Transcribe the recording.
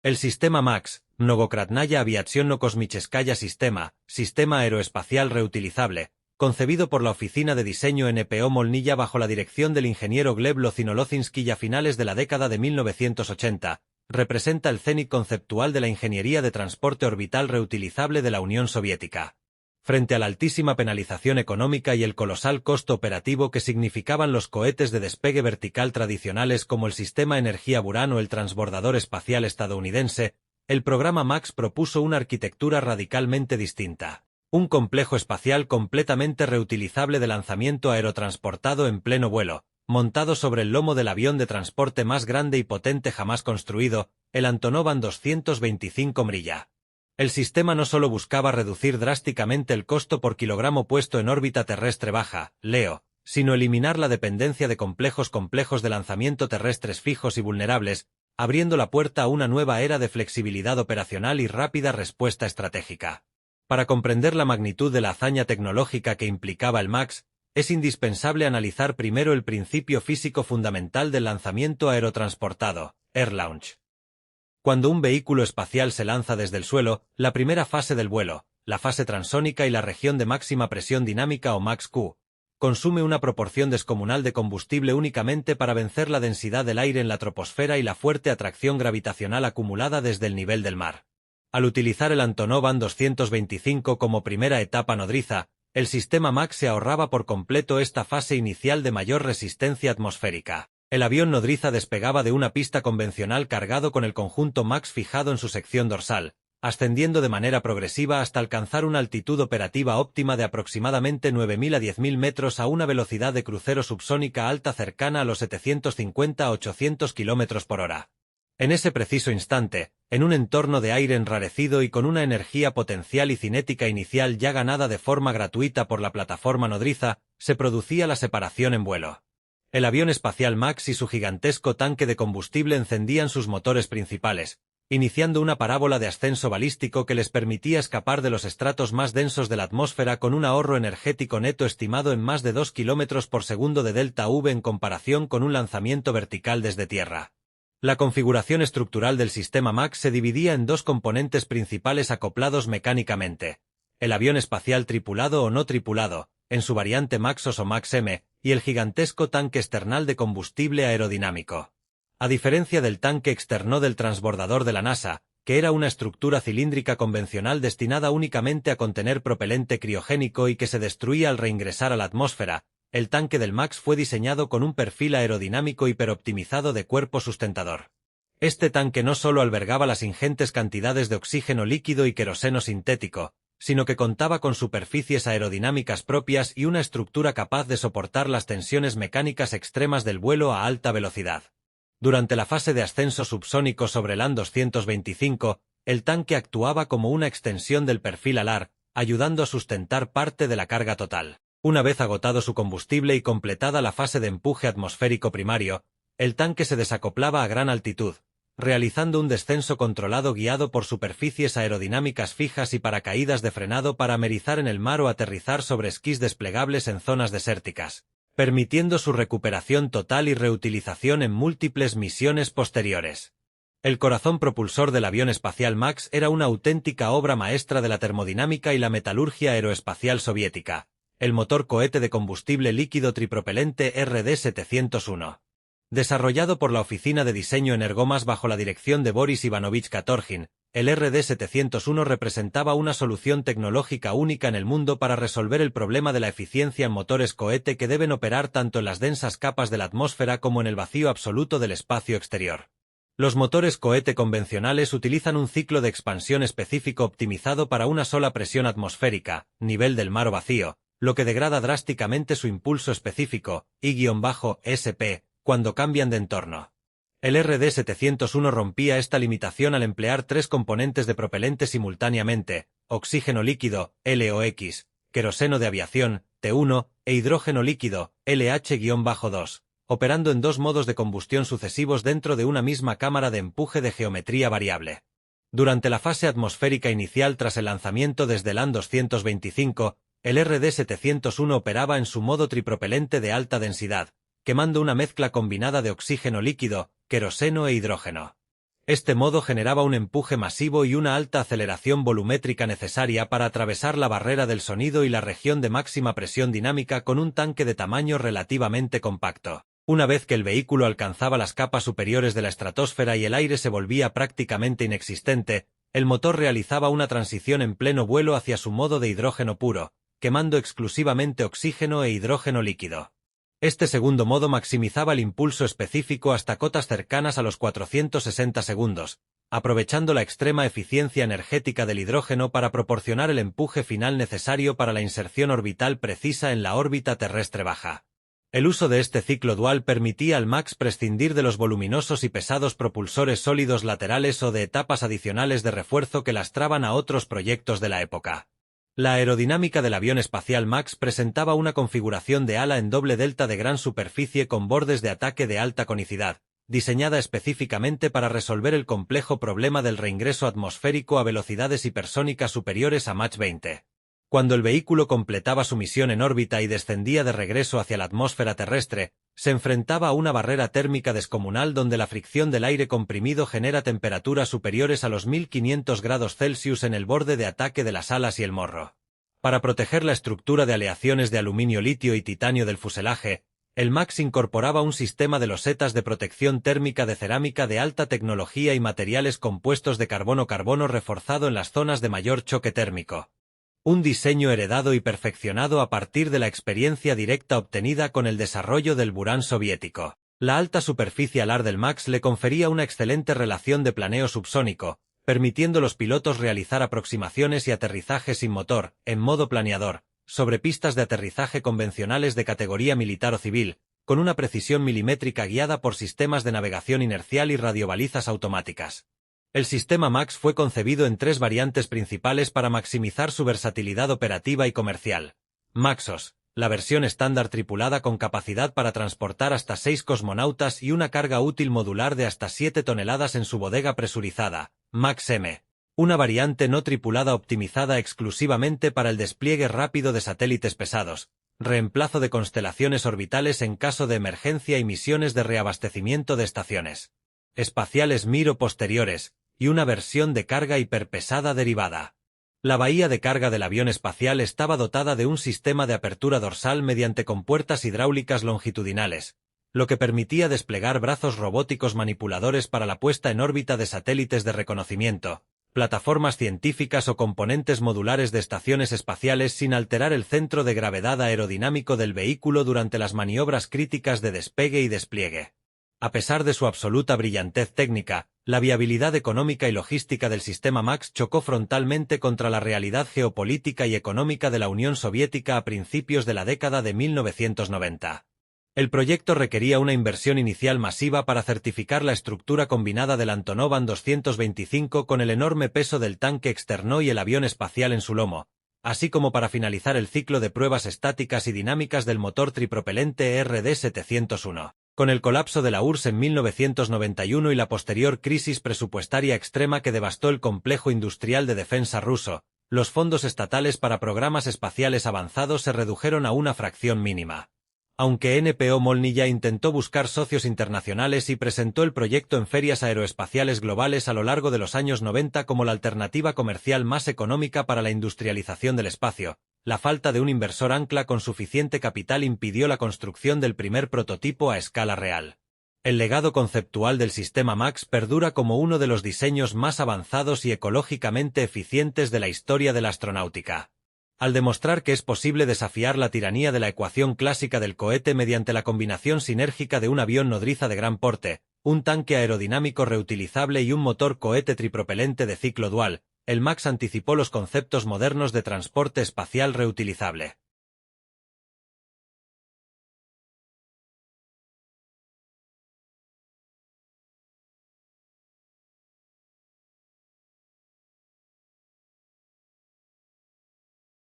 El sistema MAX, Mnogokratnaya Aviacionno-Kosmicheskaya Sistema aeroespacial reutilizable, concebido por la Oficina de Diseño NPO Molnilla bajo la dirección del ingeniero Gleb Lozinolozinski a finales de la década de 1980, representa el cénit conceptual de la ingeniería de transporte orbital reutilizable de la Unión Soviética. Frente a la altísima penalización económica y el colosal costo operativo que significaban los cohetes de despegue vertical tradicionales como el sistema Energía Buran o el transbordador espacial estadounidense, el programa MAX propuso una arquitectura radicalmente distinta. Un complejo espacial completamente reutilizable de lanzamiento aerotransportado en pleno vuelo, montado sobre el lomo del avión de transporte más grande y potente jamás construido, el Antonov An-225 Mriya. El sistema no solo buscaba reducir drásticamente el costo por kilogramo puesto en órbita terrestre baja, LEO, sino eliminar la dependencia de complejos de lanzamiento terrestres fijos y vulnerables, abriendo la puerta a una nueva era de flexibilidad operacional y rápida respuesta estratégica. Para comprender la magnitud de la hazaña tecnológica que implicaba el MAX, es indispensable analizar primero el principio físico fundamental del lanzamiento aerotransportado, Air Launch. Cuando un vehículo espacial se lanza desde el suelo, la primera fase del vuelo, la fase transónica y la región de máxima presión dinámica o MAX-Q, consume una proporción descomunal de combustible únicamente para vencer la densidad del aire en la troposfera y la fuerte atracción gravitacional acumulada desde el nivel del mar. Al utilizar el Antonov An-225 como primera etapa nodriza, el sistema MAX se ahorraba por completo esta fase inicial de mayor resistencia atmosférica. El avión nodriza despegaba de una pista convencional cargado con el conjunto MAX fijado en su sección dorsal, ascendiendo de manera progresiva hasta alcanzar una altitud operativa óptima de aproximadamente 9.000 a 10.000 metros a una velocidad de crucero subsónica alta cercana a los 750 a 800 km por hora. En ese preciso instante, en un entorno de aire enrarecido y con una energía potencial y cinética inicial ya ganada de forma gratuita por la plataforma nodriza, se producía la separación en vuelo. El avión espacial MAX y su gigantesco tanque de combustible encendían sus motores principales, iniciando una parábola de ascenso balístico que les permitía escapar de los estratos más densos de la atmósfera con un ahorro energético neto estimado en más de 2 km por segundo de delta V en comparación con un lanzamiento vertical desde tierra. La configuración estructural del sistema MAX se dividía en dos componentes principales acoplados mecánicamente: el avión espacial tripulado o no tripulado, en su variante MAXOS o MAX-M, y el gigantesco tanque external de combustible aerodinámico. A diferencia del tanque externo del transbordador de la NASA, que era una estructura cilíndrica convencional destinada únicamente a contener propelente criogénico y que se destruía al reingresar a la atmósfera, el tanque del MAX fue diseñado con un perfil aerodinámico hiperoptimizado de cuerpo sustentador. Este tanque no solo albergaba las ingentes cantidades de oxígeno líquido y queroseno sintético, sino que contaba con superficies aerodinámicas propias y una estructura capaz de soportar las tensiones mecánicas extremas del vuelo a alta velocidad. Durante la fase de ascenso subsónico sobre el An-225, el tanque actuaba como una extensión del perfil alar, ayudando a sustentar parte de la carga total. Una vez agotado su combustible y completada la fase de empuje atmosférico primario, el tanque se desacoplaba a gran altitud, realizando un descenso controlado guiado por superficies aerodinámicas fijas y paracaídas de frenado para amerizar en el mar o aterrizar sobre esquís desplegables en zonas desérticas, permitiendo su recuperación total y reutilización en múltiples misiones posteriores. El corazón propulsor del avión espacial MAX era una auténtica obra maestra de la termodinámica y la metalurgia aeroespacial soviética, el motor cohete de combustible líquido tripropelente RD-701. Desarrollado por la Oficina de Diseño Energomas bajo la dirección de Boris Ivanovich Katorgin, el RD-701 representaba una solución tecnológica única en el mundo para resolver el problema de la eficiencia en motores cohete que deben operar tanto en las densas capas de la atmósfera como en el vacío absoluto del espacio exterior. Los motores cohete convencionales utilizan un ciclo de expansión específico optimizado para una sola presión atmosférica, nivel del mar o vacío, lo que degrada drásticamente su impulso específico, I-SP, cuando cambian de entorno. El RD-701 rompía esta limitación al emplear tres componentes de propelente simultáneamente: oxígeno líquido, LOX, queroseno de aviación, T1, e hidrógeno líquido, LH-2, operando en dos modos de combustión sucesivos dentro de una misma cámara de empuje de geometría variable. Durante la fase atmosférica inicial tras el lanzamiento desde el An-225, el RD-701 operaba en su modo tripropelente de alta densidad, quemando una mezcla combinada de oxígeno líquido, queroseno e hidrógeno. Este modo generaba un empuje masivo y una alta aceleración volumétrica necesaria para atravesar la barrera del sonido y la región de máxima presión dinámica con un tanque de tamaño relativamente compacto. Una vez que el vehículo alcanzaba las capas superiores de la estratosfera y el aire se volvía prácticamente inexistente, el motor realizaba una transición en pleno vuelo hacia su modo de hidrógeno puro, quemando exclusivamente oxígeno e hidrógeno líquido. Este segundo modo maximizaba el impulso específico hasta cotas cercanas a los 460 segundos, aprovechando la extrema eficiencia energética del hidrógeno para proporcionar el empuje final necesario para la inserción orbital precisa en la órbita terrestre baja. El uso de este ciclo dual permitía al MAX prescindir de los voluminosos y pesados propulsores sólidos laterales o de etapas adicionales de refuerzo que lastraban a otros proyectos de la época. La aerodinámica del avión espacial MAX presentaba una configuración de ala en doble delta de gran superficie con bordes de ataque de alta conicidad, diseñada específicamente para resolver el complejo problema del reingreso atmosférico a velocidades hipersónicas superiores a Mach 20. Cuando el vehículo completaba su misión en órbita y descendía de regreso hacia la atmósfera terrestre, se enfrentaba a una barrera térmica descomunal donde la fricción del aire comprimido genera temperaturas superiores a los 1500 grados Celsius en el borde de ataque de las alas y el morro. Para proteger la estructura de aleaciones de aluminio, litio y titanio del fuselaje, el MAX incorporaba un sistema de losetas de protección térmica de cerámica de alta tecnología y materiales compuestos de carbono-carbono reforzado en las zonas de mayor choque térmico. Un diseño heredado y perfeccionado a partir de la experiencia directa obtenida con el desarrollo del Buran soviético. La alta superficie alar del MAX le confería una excelente relación de planeo subsónico, permitiendo a los pilotos realizar aproximaciones y aterrizaje sin motor, en modo planeador, sobre pistas de aterrizaje convencionales de categoría militar o civil, con una precisión milimétrica guiada por sistemas de navegación inercial y radiobalizas automáticas. El sistema MAX fue concebido en tres variantes principales para maximizar su versatilidad operativa y comercial. MAXOS, la versión estándar tripulada con capacidad para transportar hasta 6 cosmonautas y una carga útil modular de hasta 7 toneladas en su bodega presurizada. MAX-M, una variante no tripulada optimizada exclusivamente para el despliegue rápido de satélites pesados, reemplazo de constelaciones orbitales en caso de emergencia y misiones de reabastecimiento de estaciones espaciales Mir o posteriores, y una versión de carga hiperpesada derivada. La bahía de carga del avión espacial estaba dotada de un sistema de apertura dorsal mediante compuertas hidráulicas longitudinales, lo que permitía desplegar brazos robóticos manipuladores para la puesta en órbita de satélites de reconocimiento, plataformas científicas o componentes modulares de estaciones espaciales sin alterar el centro de gravedad aerodinámico del vehículo durante las maniobras críticas de despegue y despliegue. A pesar de su absoluta brillantez técnica, la viabilidad económica y logística del sistema MAX chocó frontalmente contra la realidad geopolítica y económica de la Unión Soviética a principios de la década de 1990. El proyecto requería una inversión inicial masiva para certificar la estructura combinada del Antonov An-225 con el enorme peso del tanque externo y el avión espacial en su lomo, así como para finalizar el ciclo de pruebas estáticas y dinámicas del motor tripropelente RD-701. Con el colapso de la URSS en 1991 y la posterior crisis presupuestaria extrema que devastó el complejo industrial de defensa ruso, los fondos estatales para programas espaciales avanzados se redujeron a una fracción mínima. Aunque NPO Molniya intentó buscar socios internacionales y presentó el proyecto en ferias aeroespaciales globales a lo largo de los años 90 como la alternativa comercial más económica para la industrialización del espacio, la falta de un inversor ancla con suficiente capital impidió la construcción del primer prototipo a escala real. El legado conceptual del sistema MAX perdura como uno de los diseños más avanzados y ecológicamente eficientes de la historia de la astronáutica. Al demostrar que es posible desafiar la tiranía de la ecuación clásica del cohete mediante la combinación sinérgica de un avión nodriza de gran porte, un tanque aerodinámico reutilizable y un motor cohete tripropelente de ciclo dual, el MAX anticipó los conceptos modernos de transporte espacial reutilizable.